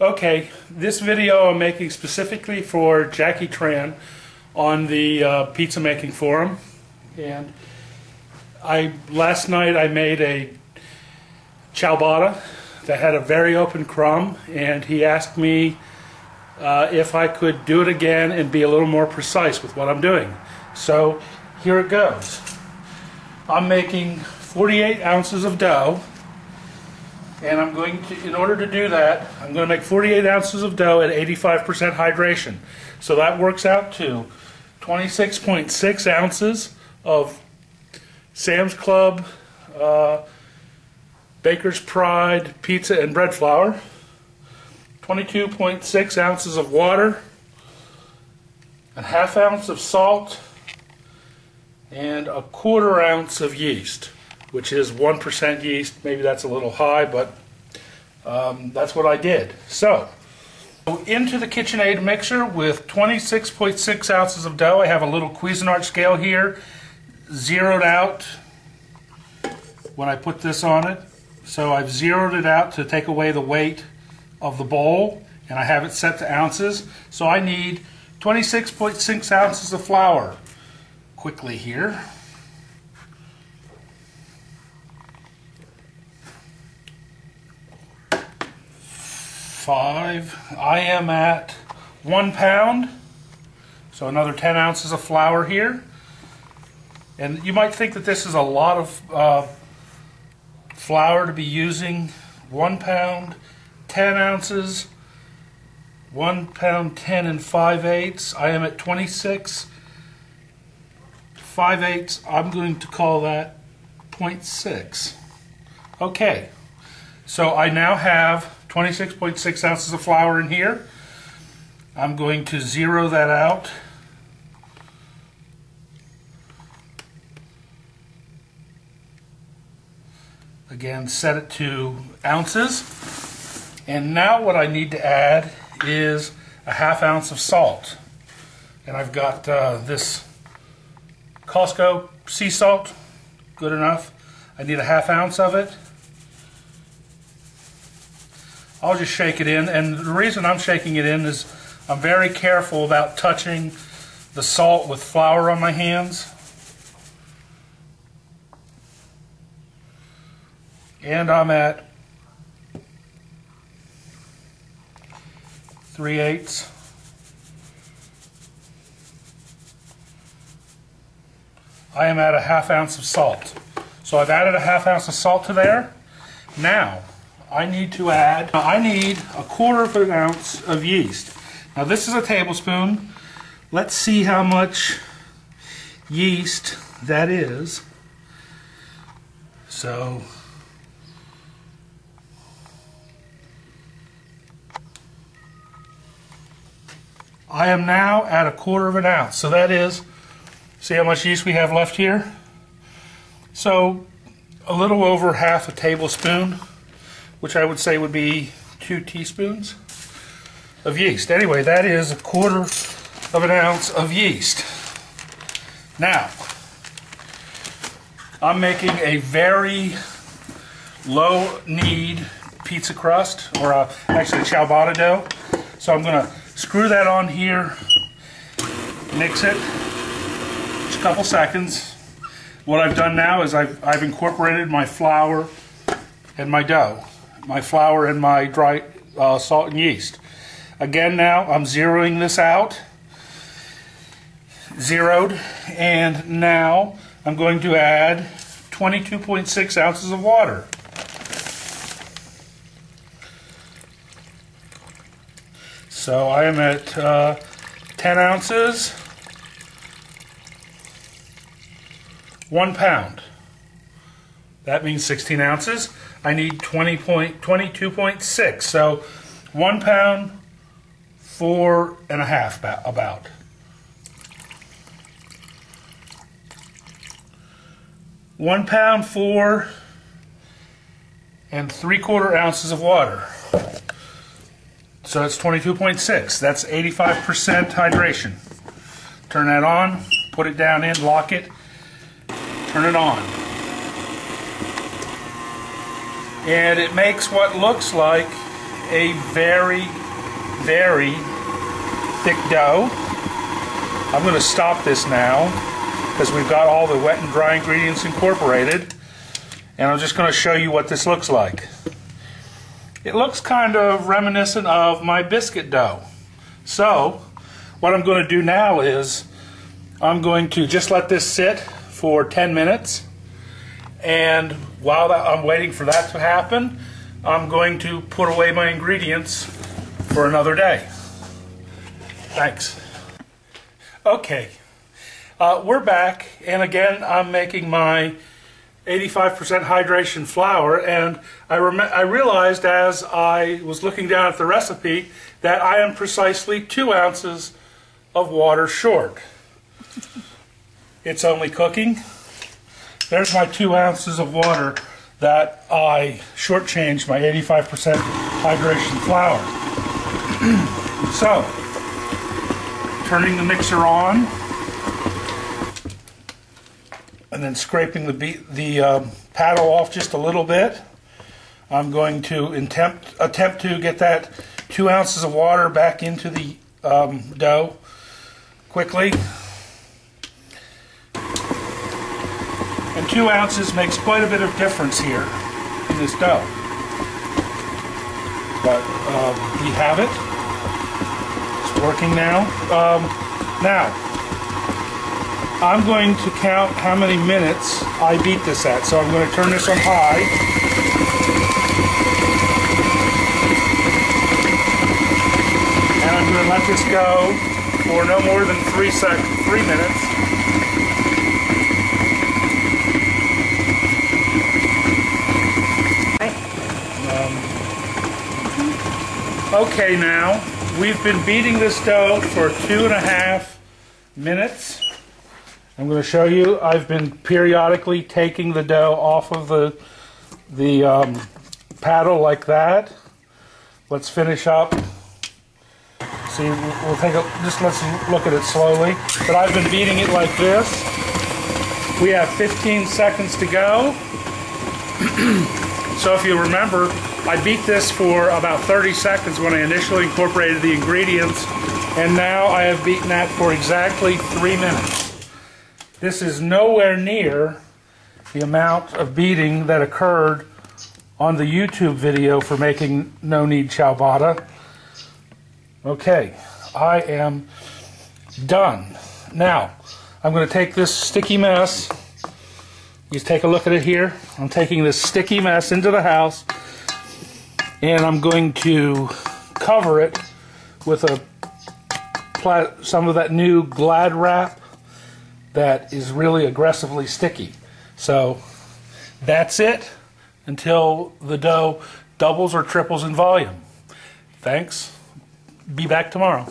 Okay, this video I'm making specifically for Jackie Tran on the pizza making forum, and last night I made a ciabatta that had a very open crumb, and he asked me if I could do it again and be a little more precise with what I'm doing. So here it goes. I'm making 48 ounces of dough. And I'm going to, in order to do that, I'm going to make 48 ounces of dough at 85% hydration. So that works out to 26.6 ounces of Sam's Club, Baker's Pride, pizza and bread flour, 22.6 ounces of water, a ½ ounce of salt, and a ¼ ounce of yeast, which is 1% yeast. Maybe that's a little high, but that's what I did. So, into the KitchenAid mixer with 26.6 ounces of dough. I have a little Cuisinart scale here, zeroed out when I put this on it. So I've zeroed it out to take away the weight of the bowl, and I have it set to ounces. So I need 26.6 ounces of flour. Quickly here. 5. I am at 1 pound, so another 10 ounces of flour here. And you might think that this is a lot of flour to be using. 1 pound, 10 ounces, 1 pound 10 and 5/8. I am at 26 5/8. I'm going to call that 0.6. Okay, so I now have 26.6 ounces of flour in here. I'm going to zero that out. Again, set it to ounces. And now what I need to add is a ½ ounce of salt. And I've got this Costco sea salt, good enough. I need a ½ ounce of it. I'll just shake it in, and the reason I'm shaking it in is I'm very careful about touching the salt with flour on my hands. And I'm at 3/8. I am at a ½ ounce of salt. So I've added a ½ ounce of salt to there. Now, I need to add, I need a ¼ ounce of yeast. Now this is a tablespoon. Let's see how much yeast that is. So, I am now at a ¼ ounce. So that is, see how much yeast we have left here? So, a little over ½ a tablespoon, which I would say would be 2 teaspoons of yeast. Anyway, that is a ¼ ounce of yeast. Now, I'm making a very low knead pizza crust, or actually ciabatta dough. So I'm going to screw that on here, mix it, just a couple seconds. What I've done now is I've incorporated my flour and my dough. My flour and my dry salt and yeast. Again, now I'm zeroing this out. Zeroed. And now I'm going to add 22.6 ounces of water. So I am at 10 ounces, 1 pound. That means 16 ounces. I need 22.6. So 1 pound, 4½ about. £1 pound, 4 3/4 ounces of water. So that's 22.6. That's 85% hydration. Turn that on, put it down in, lock it, turn it on. And it makes what looks like a very, very thick dough. I'm going to stop this now because we've got all the wet and dry ingredients incorporated, and I'm just going to show you what this looks like. It looks kind of reminiscent of my biscuit dough. So what I'm going to do now is I'm going to just let this sit for 10 minutes, and while I'm waiting for that to happen, I'm going to put away my ingredients for another day. Thanks. Okay, we're back, and again I'm making my 85% hydration flour, and I realized as I was looking down at the recipe that I am precisely 2 ounces of water short. It's only cooking. There's my 2 ounces of water that I shortchanged my 85% hydration flour. So, turning the mixer on, and then scraping the paddle off just a little bit. I'm going to attempt to get that 2 ounces of water back into the dough quickly. And 2 ounces makes quite a bit of difference here in this dough. But we have it. It's working now. Now, I'm going to count how many minutes I beat this at. So I'm going to turn this on high. And I'm going to let this go for no more than 3 minutes. Okay, now we've been beating this dough for 2.5 minutes. I'm going to show you. I've been periodically taking the dough off of the paddle like that. Let's finish up. See, we'll take let's look at it slowly. But I've been beating it like this. We have 15 seconds to go. So if you remember, I beat this for about 30 seconds when I initially incorporated the ingredients, and now I have beaten that for exactly 3 minutes. This is nowhere near the amount of beating that occurred on the YouTube video for making no-knead ciabatta. Okay, I am done. Now, I'm going to take this sticky mess. You take a look at it here. I'm taking this sticky mess into the house, and I'm going to cover it with some of that new Glad wrap that is really aggressively sticky. So that's it until the dough doubles or triples in volume. Thanks. Be back tomorrow.